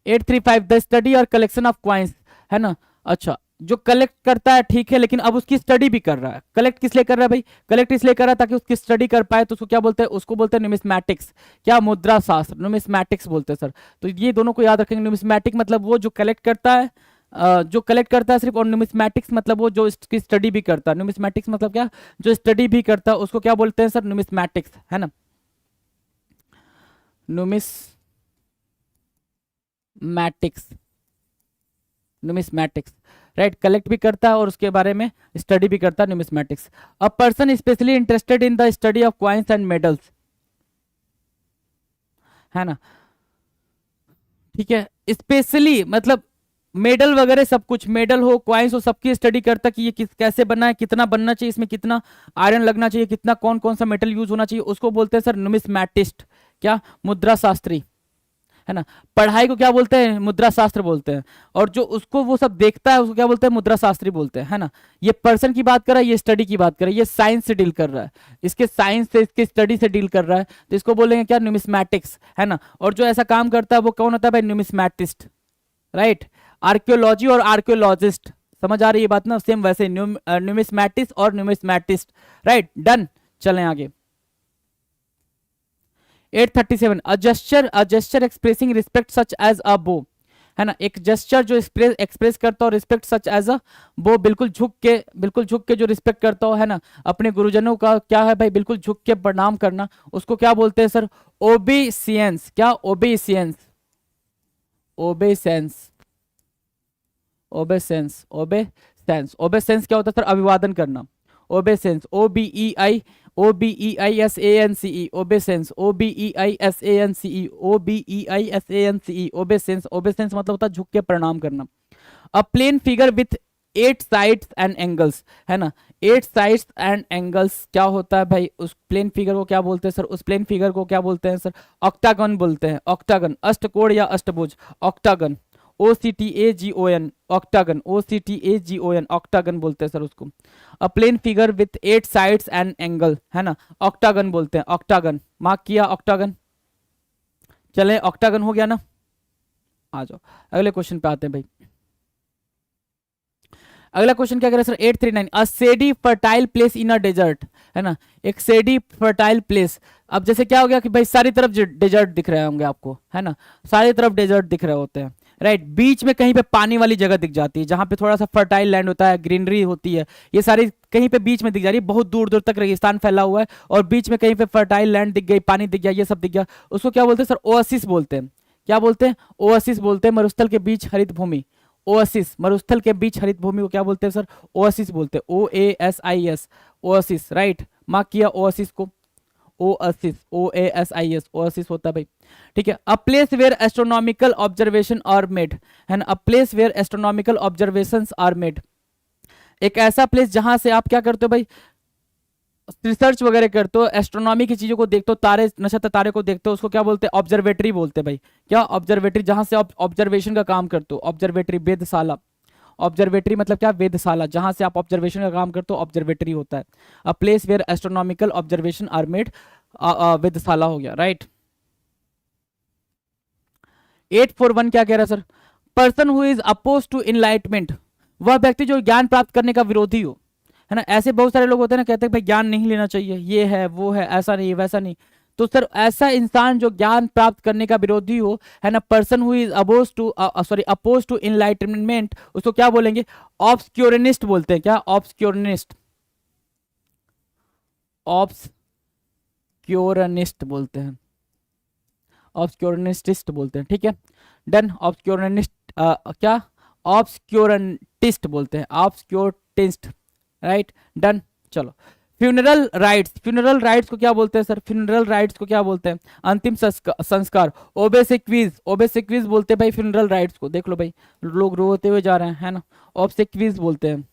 835 द स्टडी और कलेक्शन ऑफ क्वाइंस, है ना। अच्छा, जो कलेक्ट करता है ठीक है, लेकिन अब उसकी स्टडी भी कर रहा है। कलेक्ट किस लिए कर रहा है भाई, कलेक्ट इसलिए कर रहा है ताकि उसकी स्टडी कर पाए। तो उसको क्या बोलते हैं, उसको बोलते हैं न्यूमिस्मैटिक्स। क्या, मुद्रा शास्त्र, न्यूमिस्मैटिक्स बोलते हैं सर। तो ये दोनों को याद रखेंगे। न्यूमिस्मैटिक मतलब वो जो कलेक्ट करता है, जो कलेक्ट करता है सिर्फ, और न्यूमिस्मैटिक्स मतलब वो जो इसकी स्टडी भी करता है। न्यूमिस्मैटिक्स मतलब क्या, जो स्टडी भी करता है, उसको क्या बोलते हैं सर, न्यूमिस्मैटिक्स, है ना, न्यूमिस्मैटिक्स, न्यूमिस्मैटिक्स, राइट। कलेक्ट भी करता है और उसके बारे में स्टडी भी करता है, numismatics. A person specially interested in the study of coins and medals, है ना। ठीक है, स्पेशली मतलब मेडल वगैरह सब कुछ, मेडल हो, क्वाइंस हो, सबकी स्टडी करता कि ये किस कैसे बनना है, कितना बनना चाहिए, इसमें कितना आयरन लगना चाहिए, कितना कौन कौन सा मेटल यूज होना चाहिए, उसको बोलते हैं सर न्यूमिस्मैटिस्ट। क्या, मुद्रा शास्त्री, है ना। पढ़ाई को क्या बोलते हैं, मुद्रा शास्त्र बोलते हैं। और जो उसको वो सब देखता है उसको क्या बोलते हैं, मुद्रा शास्त्री बोलते हैं, है ना। ये पर्सन की बात कर रहा है, ये स्टडी की बात कर रहा है, ये साइंस से डील कर रहा है, इसके साइंस से, इसके स्टडी से डील कर रहा है। तो इसको बोलेंगे क्या, न्यूमिस्मैटिक्स, है ना। और जो ऐसा काम करता है वो कौन होता है भाई, न्यूमिस्मैटिस्ट, राइट। आर्कियोलॉजी और आर्कियोलॉजिस्ट, समझ आ रही है बात ना, सेम वैसे न्यूमिस्मैटिस्ट और न्यूमिस्मैटिस्ट, राइट। डन, चलें आगे। 837 a gesture expressing respect such as a bow, है ना। एक जेस्चर जो एक्सप्रेस करता हो रिस्पेक्ट सच एज अ बो, बिल्कुल झुक के जो रिस्पेक्ट करता हो, है ना। अपने गुरुजनों का क्या है भाई, बिल्कुल झुक के प्रणाम करना, उसको क्या बोलते हैं सर, ओबीसियंस। क्या, obeisance, obeisance, obeisance, obeisance, obeisance क्या होता है सर, अभिवादन करना। Obeisance, OBEISANCE, obeisance, OBEISANCE, OBEISANCE, obeisance. ओबेसेंस मतलब होता है झुक के प्रणाम करना। A plane figure with 8 sides and angles, है ना। 8 साइड्स एंड एंगल्स क्या होता है भाई, उस प्लेन फिगर को क्या बोलते हैं सर, उस प्लेन फिगर को क्या बोलते हैं सर, ऑक्टागन बोलते हैं। ऑक्टागन, अष्टकोण या अष्टभुज, octagon. OCTAGON, octagon, OCTAGON, octagon बोलते हैं सर उसको। A plane figure with 8 sides and angle, है ना, ऑक्टागन बोलते हैं, ऑक्टागन। मार्क किया ऑक्टागन। चले ऑक्टागन हो गया ना, आ जाओ अगले क्वेश्चन पे आते हैं भाई। अगला क्वेश्चन क्या कह रहा है sir, 839, a shady fertile place in a desert, है ना, एक सेडी फर्टाइल प्लेस। अब जैसे क्या हो गया कि भाई सारी तरफ डेजर्ट दिख रहे होंगे आपको, है ना, सारी तरफ डेजर्ट दिख रहे होते हैं, राइट। बीच में कहीं पे पानी वाली जगह दिख जाती है, जहां पे थोड़ा सा फर्टाइल लैंड होता है, ग्रीनरी होती है, ये सारी कहीं पे बीच में दिख जा रही है, बहुत दूर दूर तक रेगिस्तान फैला हुआ है, और बीच में कहीं पे फर्टाइल लैंड दिख गई, पानी दिख गया, ये सब दिख गया, उसको क्या बोलते हैं सर, ओएसिस बोलते हैं। क्या बोलते हैं, ओएसिस बोलते हैं। मरुस्थल के बीच हरित भूमि, ओएसिस, मरुस्थल के बीच हरित भूमि को क्या बोलते हैं सर, ओएसिस बोलते हैं, OASIS, ओएसिस, राइट। मार्क किया ओएसिस को, ओएसिस, OASIS, ओएसिस होता है भाई, ठीक है। A place where astronomical observation are made, है ना, a place where astronomical observations are made, एक ऐसा प्लेस जहां से आप क्या करते हो भाई, रिसर्च वगैरह करते हो, एस्ट्रोनॉमी की चीजों को देखते हो, तारे नक्षत्र तारे को देखते हो, उसको क्या बोलते हैं, ऑब्जर्वेटरी बोलते हैं भाई। क्या, ऑब्जर्वेटरी, जहां से आप ऑब्जर्वेशन का काम करते हो, ऑब्जर्वेटरी, वेधशाला। ऑब्जर्वेटरी मतलब क्या, वेधशाला, जहां से आप ऑब्जर्वेशन का काम करते हो, ऑब्जर्वेटरी होता है। A place where astronomical observation are made, वेधशाला हो गया, राइट। 841 क्या कह रहा है sir, person who is oppose to enlightenment, वह व्यक्ति जो ज्ञान प्राप्त करने का विरोधी हो, है ना। ऐसे बहुत सारे लोग होते हैं ना, कहते हैं भाई ज्ञान नहीं लेना चाहिए, ये है वो है, ऐसा नहीं वैसा नहीं, तो सर ऐसा इंसान जो ज्ञान प्राप्त करने का विरोधी हो, है ना, person who is oppose to, sorry, oppose to enlightenment, उसको क्या बोलेंगे, ऑब्सक्योरनिस्ट बोलते हैं। क्या, ऑब्सक्योरनिस्ट, ऑब्सक्योरनिस्ट बोलते हैं, ऑब्सक्योरनिस्टिस्ट बोलते हैं, ठीक है, डन। ऑब्सक्योरनिस्ट, क्या, ऑब्सक्योरटिस्ट बोलते हैं, ऑब्सक्योरटिस्ट, राइट, डन। चलो, फ्यूनरल राइट्स, फ्यूनरल राइट्स को क्या बोलते हैं सर, फ्यूनरल राइट्स को क्या बोलते हैं, अंतिम संस्कार, ओबेसिक्वीज, ओबेसिक्वीज बोलते हैं भाई फ्यूनरल राइट्स को। देख लो भाई, लोग रोते हुए जा रहे हैं, है ना, ऑब्सेक्वीज बोलते हैं,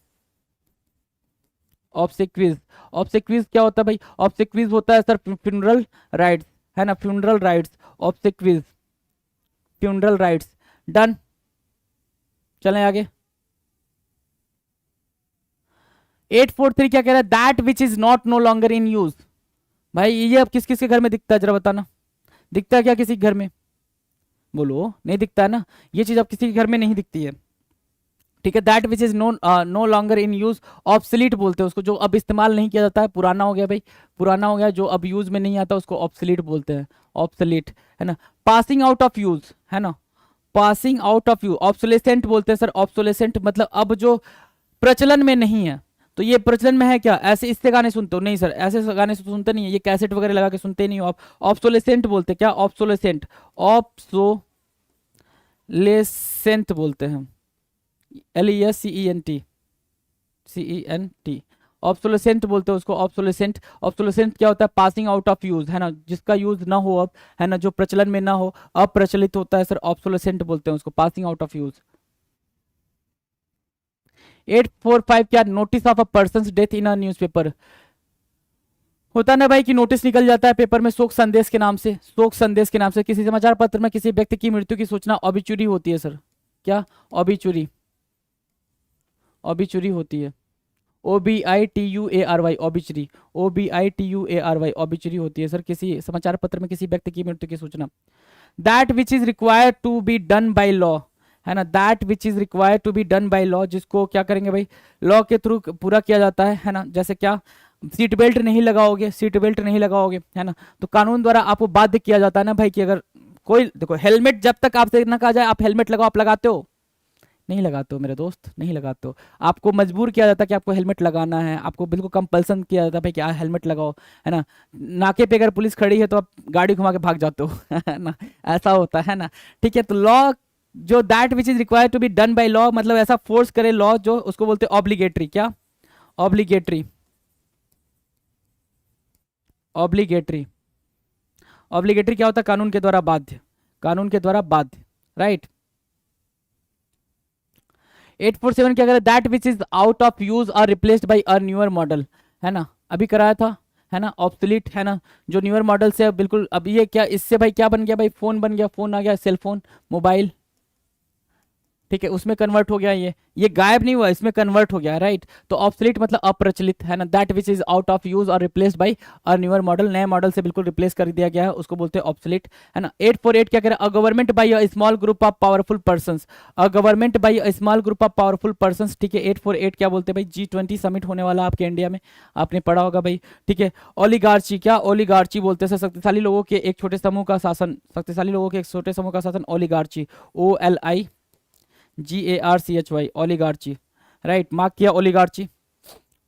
ऑब्सेक्वीज। ऑब्सेक्वीज क्या होता है भाई, ऑब्सेक्वीज होता है सर फ्यूनरल राइट्स, है ना, funeral rites, obsequies, funeral rites, done. चलें आगे। 843 क्या कह रहा है, that which is not no longer in use. भाई ये अब किस किस के घर में दिखता है, जरा बताना, दिखता है क्या किसी के घर में, बोलो, नहीं दिखता है ना, ये चीज अब किसी के घर में नहीं दिखती है, ठीक है। That which is no longer in use, obsolete बोलते हैं उसको, जो अब इस्तेमाल नहीं किया जाता है, पुराना हो गया भाई, पुराना हो गया, जो अब यूज में नहीं आता उसको ऑब्सलीट बोलते हैं, ऑब्सलीट, है ना। पासिंग आउट ऑफ यूज, है ना, पासिंग आउट ऑफ यूज, ऑब्सोलेसेंट बोलते हैं सर, ऑब्सोलेसेंट मतलब अब जो प्रचलन में नहीं है, तो ये प्रचलन में है क्या, ऐसे इससे गाने सुनते हो, नहीं सर ऐसे गाने सुनते नहीं है, ये कैसेट वगैरह लगा के सुनते नहीं हो आप, ऑब्सोलेसेंट बोलते हैं। क्या, ऑब्सोलेसेंट, ऑब्सोलेसेंट बोलते हैं, LESCENT, CENT, ऑब्सोलेसेंट बोलते हैं उसको, ऑब्सोलेसेंट। ऑब्सोलेसेंट क्या होता है, पासिंग आउट ऑफ यूज, है ना, जिसका यूज ना हो अब, है ना, जो प्रचलन में ना हो, अप्रचलित होता है सर, ऑब्सोलेसेंट बोलते हैं उसको, पासिंग आउट ऑफ यूज। 845 क्या, notice of a person death in a newspaper, होता ना भाई कि नोटिस निकल जाता है पेपर में शोक संदेश के नाम से, शोक संदेश के नाम से किसी समाचार पत्र में किसी व्यक्ति की मृत्यु की सूचना, ऑबिचुरी होती है सर। क्या, ऑबिचुरी, ऑबिचुरी होती है, OBITUARY, ऑबिचुरी, OBITUARY, ऑबिचुरी होती है सर, किसी समाचार पत्र में किसी व्यक्ति की मृत्यु की सूचना। That which is required to be done by law, है ना, that which is required to be done by law, जिसको क्या करेंगे भाई, लॉ के थ्रू पूरा किया जाता है ना। जैसे क्या, सीट बेल्ट नहीं लगाओगे, सीट बेल्ट नहीं लगाओगे, है ना, तो कानून द्वारा आपको बाध्य किया जाता है ना भाई, कि अगर कोई, देखो हेलमेट जब तक आपसे ना कहा जाए आप हेलमेट लगाओ, आप लगाते हो, नहीं लगाते हो मेरे दोस्त, नहीं लगाते हो, आपको मजबूर किया जाता है कि आपको हेलमेट लगाना है, आपको बिल्कुल कंपल्सन किया जाता है भाई कि आप हेलमेट लगाओ, है ना। नाके पे अगर पुलिस खड़ी है तो आप गाड़ी घुमा के भाग जाते हो, है ना, ऐसा होता है ना, ठीक है। तो लॉ जो that which is required to be done by law, मतलब ऐसा फोर्स करे लॉ, जो उसको बोलते हैं ऑब्लिगेटरी। क्या, ऑब्लिगेटरी, ऑब्लिगेटरी, ऑब्लिगेटरी क्या होता है, कानून के द्वारा बाध्य, कानून के द्वारा बाध्य, राइट। 847 क्या करे, that which is out of use or replaced by a newer model, है ना, अभी कराया था, है ना, ऑब्सोलीट, है ना, जो न्यूअर मॉडल से बिल्कुल, अब ये क्या, इससे भाई क्या बन गया भाई, फोन बन गया, फोन आ गया, सेल फोन, मोबाइल, ठीक है, उसमें कन्वर्ट हो गया, ये गायब नहीं हुआ, इसमें कन्वर्ट हो गया, राइट। तो ऑब्सोलीट मतलब अप्रचलित, है ना, that which is out of use और replaced by a newer model, नए मॉडल से बिल्कुल रिप्लेस कर दिया गया है, उसको बोलते हैं ऑब्सोलीट, है ना। 848 क्या कह रहा है, a government by a small group of powerful persons, a government by a small group of powerful persons, ठीक है। 848 क्या बोलते हैं भाई, G20 समिट होने वाला आपके इंडिया में, आपने पढ़ा होगा भाई, ठीक है। ओलिगार्ची, क्या ओलिगार्ची बोलते हैं, शक्तिशाली लोगों के एक छोटे समूह का शासन, शक्तिशाली लोगों के एक छोटे समूह का शासन, ओलिगार्ची, OLIGARCHY, ओलिगार्ची, राइट। मार्क किया ओलिगार्ची,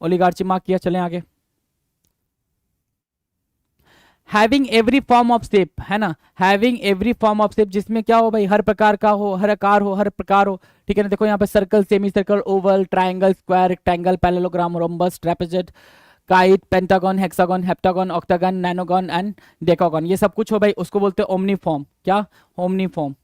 ओलिगार्ची मार्क किया। चलें आगे। Having every form of shape, है ना, having every form of shape, जिसमें क्या हो भाई, हर प्रकार का हो, हर आकार हो, हर प्रकार हो, ठीक है ना। देखो यहाँ पे circle, semi circle, oval, triangle, square, rectangle, parallelogram, rhombus, trapezoid, kite, pentagon, hexagon, heptagon, octagon, nonagon and decagon, ये सब कुछ हो भाई, उसको बोलते हैं ओमनीफॉर्म। क्या, omniform.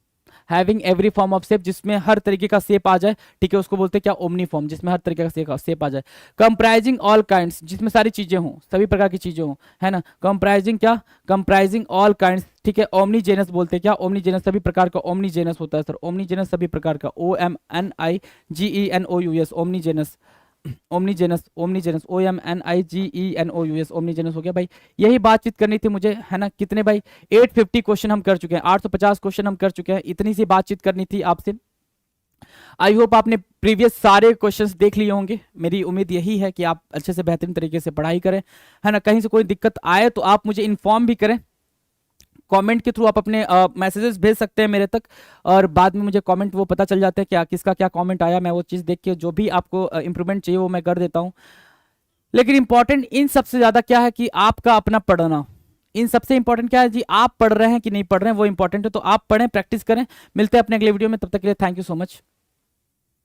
Having every form of shape, जिसमें हर तरीके का शेप आ जाए, ठीक है, उसको बोलते हैं क्या, ओमनीफॉर्म, जिसमें हर तरीके का शेप आ जाए। कंप्राइजिंग ऑल काइंड्स, जिसमें सारी चीजें हों, सभी प्रकार की चीजें हों, है ना। कंप्राइजिंग क्या, कंप्राइजिंग ऑल काइंड्स, ठीक है। ओमनीजेनस बोलते हैं क्या, ओमनीजेनस सभी प्रकार का ओमनीजेनस होता है सर, ओमनीजेनस सभी प्रकार का, OMNIGENOUS, ओमनीजेनस, ओमनीजेनस, ओमनीजेनस, OMNIGENOUS, ओमनीजेनस हो गया भाई। यही बातचीत करनी थी मुझे, है ना। कितने भाई, 850 क्वेश्चन हम कर चुके हैं, 850 क्वेश्चन हम कर चुके हैं, इतनी सी बातचीत करनी थी आपसे। आई होप आपने प्रीवियस सारे क्वेश्चंस देख लिए होंगे, मेरी उम्मीद यही है कि आप अच्छे से बेहतरीन तरीके से पढ़ाई करें, है ना। कहीं से कोई दिक्कत आए तो आप मुझे इन्फॉर्म भी करें, कमेंट के थ्रू आप अपने मैसेजेस भेज सकते हैं मेरे तक, और बाद में मुझे कमेंट वो पता चल जाता है कि किसका क्या कमेंट आया, मैं वो चीज़ देख के जो भी आपको इंप्रूवमेंट चाहिए वो मैं कर देता हूँ। लेकिन इंपॉर्टेंट इन सबसे ज़्यादा क्या है कि आपका अपना पढ़ना, इन सबसे इंपॉर्टेंट क्या है जी, आप पढ़ रहे हैं कि नहीं पढ़ रहे हैं वो इंपॉर्टेंट है। तो आप पढ़ें, प्रैक्टिस करें। मिलते हैं अपने अगले वीडियो में, तब तक के लिए थैंक यू सो मच।